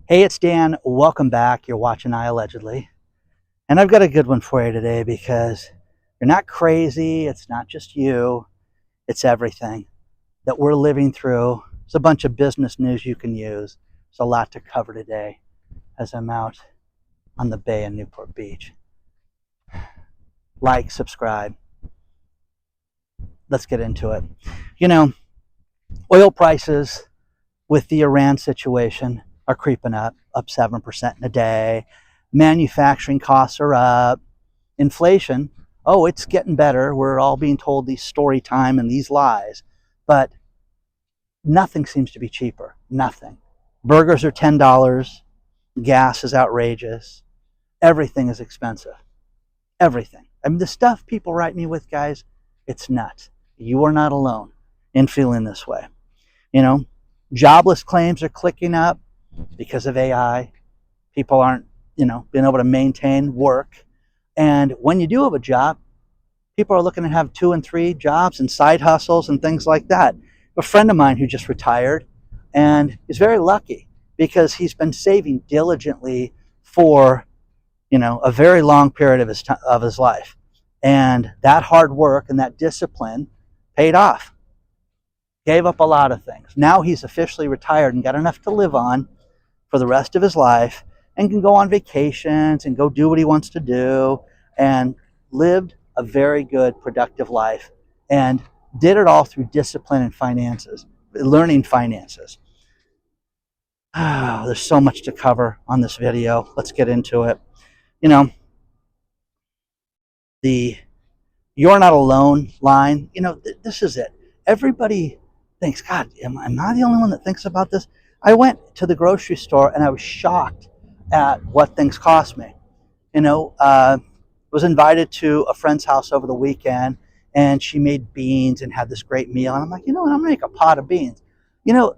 Hey, it's Dan. Welcome back. You're watching iAllegedly. And I've got a good one for you today because you're not crazy. It's not just you. It's everything that we're living through. It's a bunch of business news you can use. There's a lot to cover today as I'm out on the bay in Newport Beach. Like, subscribe. Let's get into it. You know, oil prices with the Iran situation are creeping up 7% in a day. Manufacturing costs are up. Inflation, oh, it's getting better. We're all being told these story time and these lies, but nothing seems to be cheaper. Nothing. Burgers are $10. Gas is outrageous. Everything is expensive. Everything. I mean, the stuff people write me with, guys, it's nuts. You are not alone in feeling this way. You know, jobless claims are clicking up because of AI. People aren't, being able to maintain work. And when you do have a job, people are looking to have 2 and 3 jobs and side hustles and things like that. A friend of mine who just retired, and is very lucky because he's been saving diligently for, a very long period of his life. And that hard work and that discipline paid off. Gave up a lot of things. Now he's officially retired and got enough to live on for the rest of his life and can go on vacations and go do what he wants to do and lived a very good, productive life and did it all through discipline and finances, learning finances. There's so much to cover on this video. Let's get into it. You know, the "you're not alone" line, this is it. Everybody thinks, God, am I the only one that thinks about this? I went to the grocery store and I was shocked at what things cost me. Was invited to a friend's house over the weekend, and she made beans and had this great meal. And I'm like, what? I'm gonna make a pot of beans.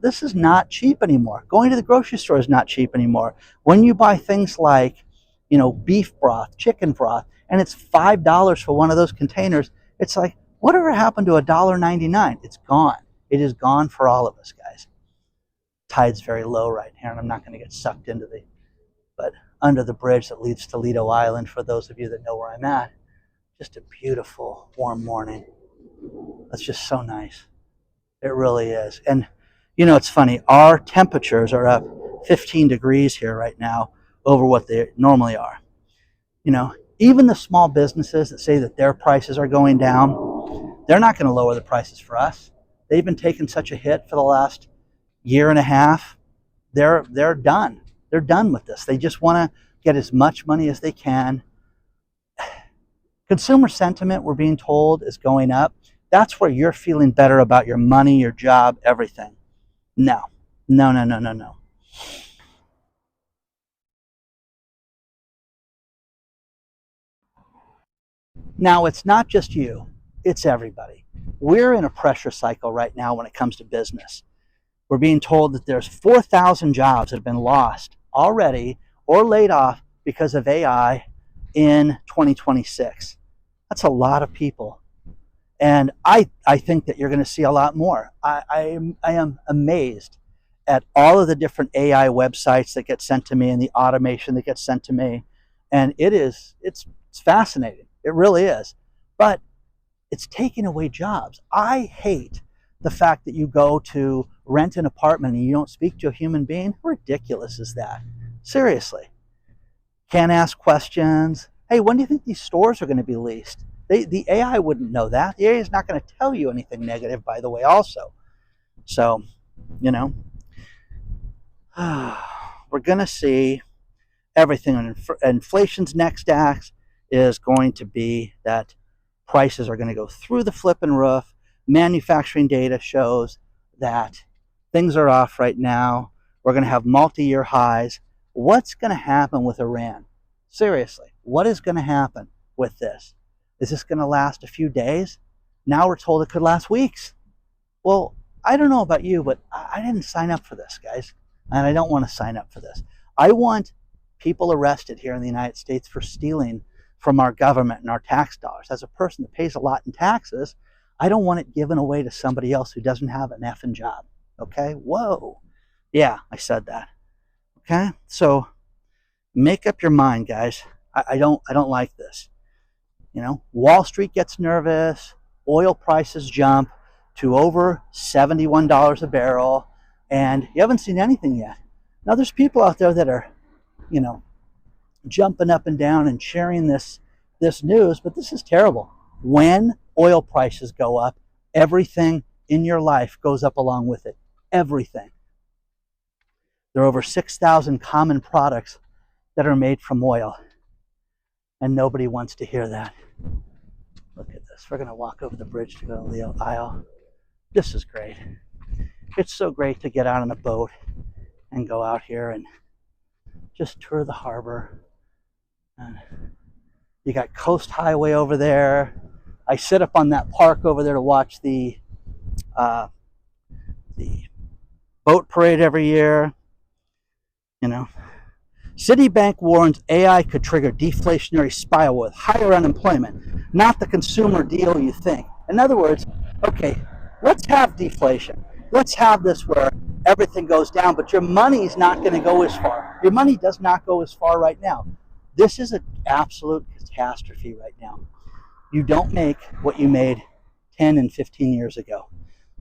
This is not cheap anymore. Going to the grocery store is not cheap anymore. When you buy things like, beef broth, chicken broth, and it's $5 for one of those containers, it's like, whatever happened to $1.99? It's gone. It is gone for all of us, guys. Tide's very low right here, and I'm not going to get sucked into but under the bridge that leads to Lido Island, for those of you that know where I'm at. Just a beautiful, warm morning. That's just so nice. It really is. And, it's funny. Our temperatures are up 15 degrees here right now over what they normally are. Even the small businesses that say that their prices are going down, they're not going to lower the prices for us. They've been taking such a hit for the last year and a half. They're done. They're done with this. They just want to get as much money as they can. Consumer sentiment, we're being told, is going up. That's where you're feeling better about your money, your job, everything. No. No, no, no, no, no. Now, it's not just you. It's everybody. We're in a pressure cycle right now when it comes to business. We're being told that there's 4,000 jobs that have been lost already or laid off because of AI in 2026. That's a lot of people. And I think that you're going to see a lot more. I am amazed at all of the different AI websites that get sent to me and the automation that gets sent to me. And it's fascinating. It really is. But it's taking away jobs. I hate the fact that you go to rent an apartment and you don't speak to a human being. How ridiculous is that? Seriously. Can't ask questions. Hey, when do you think these stores are going to be leased? The AI wouldn't know that. The AI is not going to tell you anything negative, by the way, also. So, you know, we're going to see everything. Inflation's next act is going to be that prices are going to go through the flipping roof. Manufacturing data shows that things are off right now. We're going to have multi-year highs. What's going to happen with Iran? Seriously, what is going to happen with this? Is this going to last a few days? Now we're told it could last weeks. Well, I don't know about you, but I didn't sign up for this, guys. And I don't want to sign up for this. I want people arrested here in the United States for stealing from our government and our tax dollars. As a person that pays a lot in taxes, I don't want it given away to somebody else who doesn't have an effing job. Okay? Whoa. Yeah, I said that. Okay, so make up your mind, guys. I don't like this. Wall Street gets nervous, oil prices jump to over $71 a barrel, and you haven't seen anything yet. Now there's people out there that are, you know, jumping up and down and sharing this news, but this is terrible. When oil prices go up, everything in your life goes up along with it. Everything. There are over 6,000 common products that are made from oil, and nobody wants to hear that. Look at this. We're going to walk over the bridge to go to the aisle. This is great. It's so great to get out on a boat and go out here and just tour the harbor. And you got Coast Highway over there. I sit up on that park over there to watch the boat parade every year. Citibank warns AI could trigger deflationary spiral with higher unemployment, not the consumer deal you think. In other words, okay, let's have deflation. Let's have this where everything goes down, but your money's not going to go as far. Your money does not go as far right now. This is an absolute catastrophe right now. You don't make what you made 10 and 15 years ago.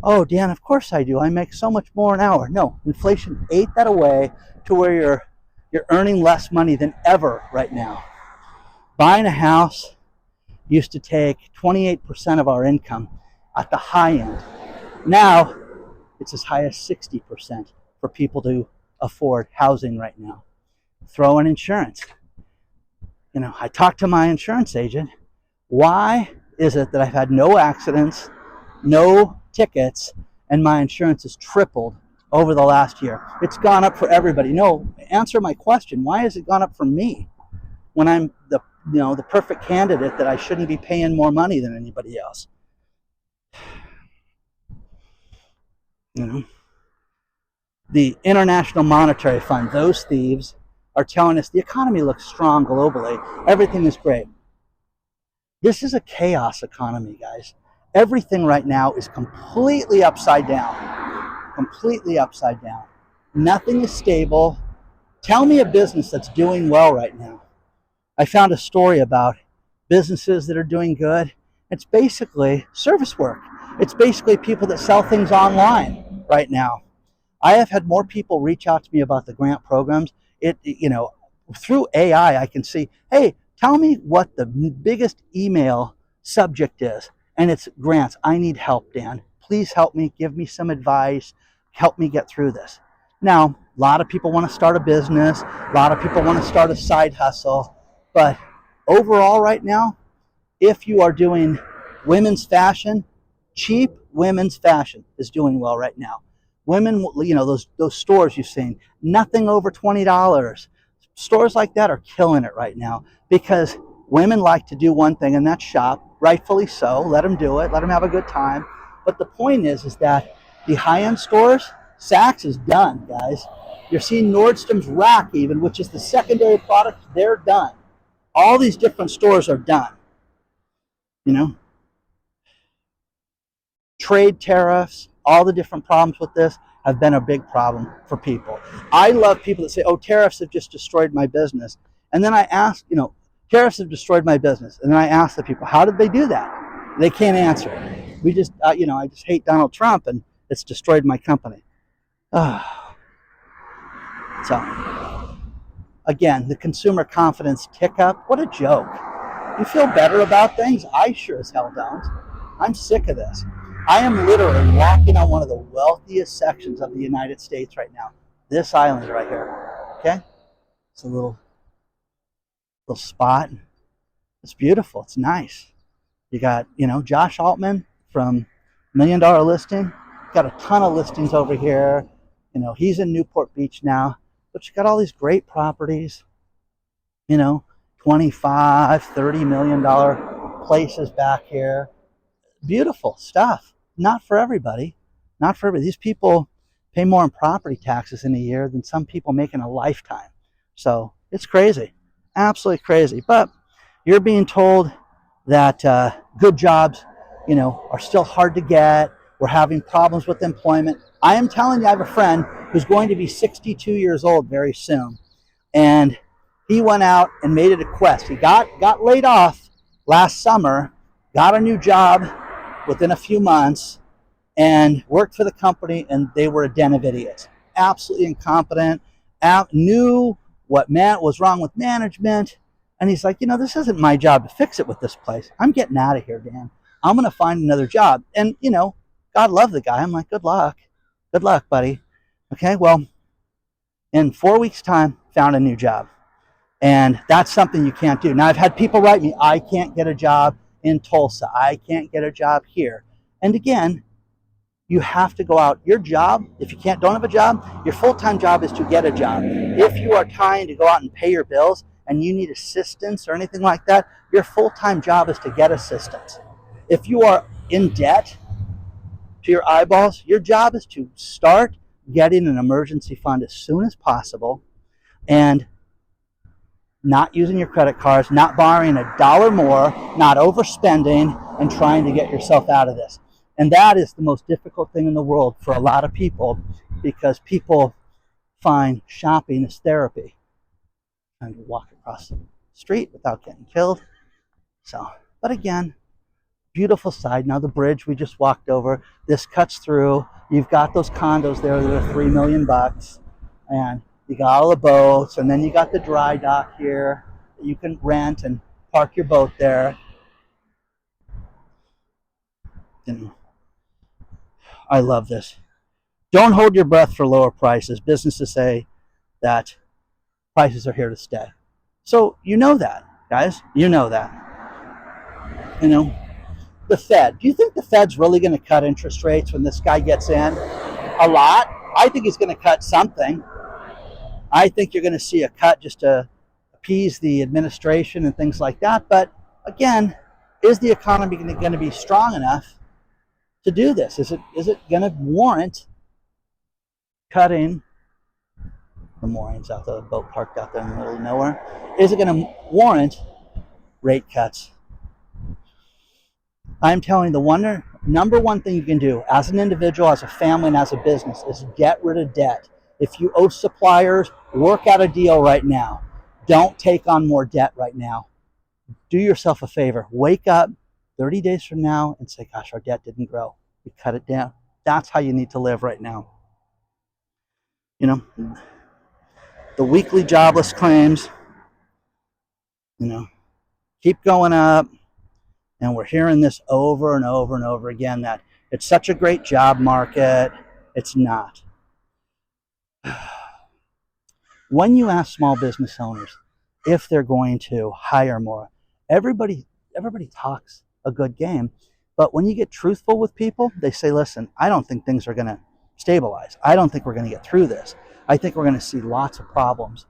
Oh, Dan, of course I do. I make so much more an hour. No, inflation ate that away to where you're earning less money than ever right now. Buying a house used to take 28% of our income at the high end. Now, it's as high as 60% for people to afford housing right now. Throw in insurance. I talked to my insurance agent. Why is it that I've had no accidents, no tickets, and my insurance has tripled over the last year? It's gone up for everybody. No, answer my question. Why has it gone up for me when I'm the perfect candidate that I shouldn't be paying more money than anybody else? The International Monetary Fund, those thieves, are telling us the economy looks strong globally. Everything is great. This is a chaos economy, guys. Everything right now is completely upside down. Completely upside down. Nothing is stable. Tell me a business that's doing well right now. I found a story about businesses that are doing good. It's basically service work. It's basically people that sell things online right now. I have had more people reach out to me about the grant programs. Through AI, I can see, hey, tell me what the biggest email subject is. And it's grants. I need help, Dan. Please help me. Give me some advice. Help me get through this. Now, a lot of people want to start a business. A lot of people want to start a side hustle. But overall right now, if you are doing women's fashion, cheap women's fashion is doing well right now. Women, those stores you've seen, nothing over $20. Stores like that are killing it right now because women like to do one thing, and that's shop, rightfully so. Let them do it. Let them have a good time. But the point is that the high-end stores, Saks is done, guys. You're seeing Nordstrom's Rack even, which is the secondary product, they're done. All these different stores are done. Trade tariffs, all the different problems with this have been a big problem for people. I love people that say, oh, tariffs have just destroyed my business. And then I ask, tariffs have destroyed my business. And then I ask the people, how did they do that? They can't answer. I just hate Donald Trump and it's destroyed my company. So, again, the consumer confidence tick up. What a joke. You feel better about things? I sure as hell don't. I'm sick of this. I am literally walking on one of the wealthiest sections of the United States right now. This island right here. Okay? It's a little spot. It's beautiful. It's nice. You got, Josh Altman from $1 Million Listing. Got a ton of listings over here. He's in Newport Beach now. But you got all these great properties. $25, $30 million places back here. Beautiful stuff. Not for everybody. Not for everybody. These people pay more in property taxes in a year than some people make in a lifetime. So it's crazy. Absolutely crazy. But you're being told that good jobs, are still hard to get. We're having problems with employment. I am telling you, I have a friend who's going to be 62 years old very soon. And he went out and made it a quest. He got laid off last summer, got a new job within a few months, and worked for the company, and they were a den of idiots. Absolutely incompetent, knew what was wrong with management. And he's like, this isn't my job to fix it with this place. I'm getting out of here, Dan. I'm going to find another job. And, God love the guy. I'm like, good luck. Good luck, buddy. Okay, well, in 4 weeks' time, found a new job. And that's something you can't do. Now, I've had people write me, I can't get a job in Tulsa. I can't get a job here. And again, you have to go out. Your job, if you don't have a job, your full-time job is to get a job. If you are trying to go out and pay your bills and you need assistance or anything like that, your full-time job is to get assistance. If you are in debt to your eyeballs, your job is to start getting an emergency fund as soon as possible and not using your credit cards, not borrowing a dollar more, not overspending, and trying to get yourself out of this. And that is the most difficult thing in the world for a lot of people, because people find shopping as therapy. Trying to walk across the street without getting killed. But again, beautiful side. Now the bridge we just walked over, this cuts through. You've got those condos there that are $3 million, and you got all the boats, and then you got the dry dock here that you can rent and park your boat there. I love this. Don't hold your breath for lower prices. Businesses say that prices are here to stay. So you know that, guys. You know that. The Fed. Do you think the Fed's really going to cut interest rates when this guy gets in? A lot. I think he's going to cut something. I think you're going to see a cut just to appease the administration and things like that. But again, is the economy going to be strong enough to do this? Is it going to warrant cutting the moorings out there, the boat parked out there in the middle of nowhere? Is it going to warrant rate cuts? I'm telling you, the number one thing you can do as an individual, as a family, and as a business is get rid of debt. If you owe suppliers, work out a deal right now. Don't take on more debt right now. Do yourself a favor. Wake up 30 days from now and say, gosh, our debt didn't grow. We cut it down. That's how you need to live right now. The weekly jobless claims, keep going up. And we're hearing this over and over and over again, that it's such a great job market. It's not. When you ask small business owners if they're going to hire more, everybody talks a good game. But when you get truthful with people, they say, listen, I don't think things are going to stabilize. I don't think we're going to get through this. I think we're going to see lots of problems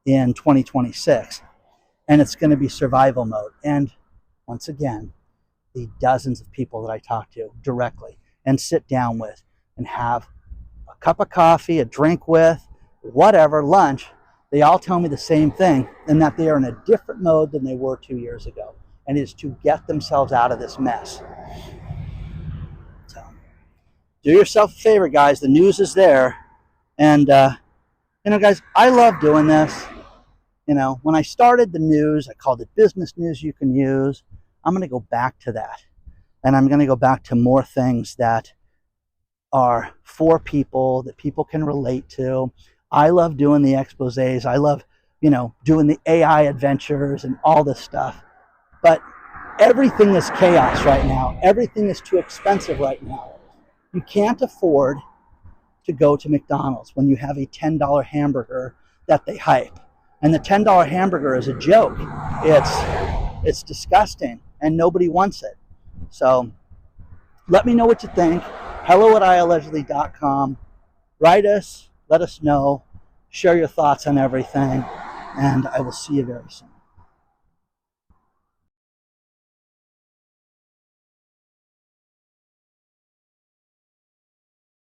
in 2026. And it's going to be survival mode. And once again, the dozens of people that I talk to directly and sit down with and have a cup of coffee, a drink with, whatever, lunch, they all tell me the same thing, and that they are in a different mode than they were 2 years ago. And it is to get themselves out of this mess. So do yourself a favor, guys. The news is there. And, guys, I love doing this. When I started the news, I called it business news you can use. I'm going to go back to that. And I'm going to go back to more things that are for people, that people can relate to. I love doing the exposés. I love, doing the AI adventures and all this stuff. But everything is chaos right now. Everything is too expensive right now. You can't afford to go to McDonald's when you have a $10 hamburger that they hype. And the $10 hamburger is a joke. It's disgusting, and nobody wants it. So let me know what you think. hello@iallegedly.com. Write us, let us know, share your thoughts on everything, and I will see you very soon.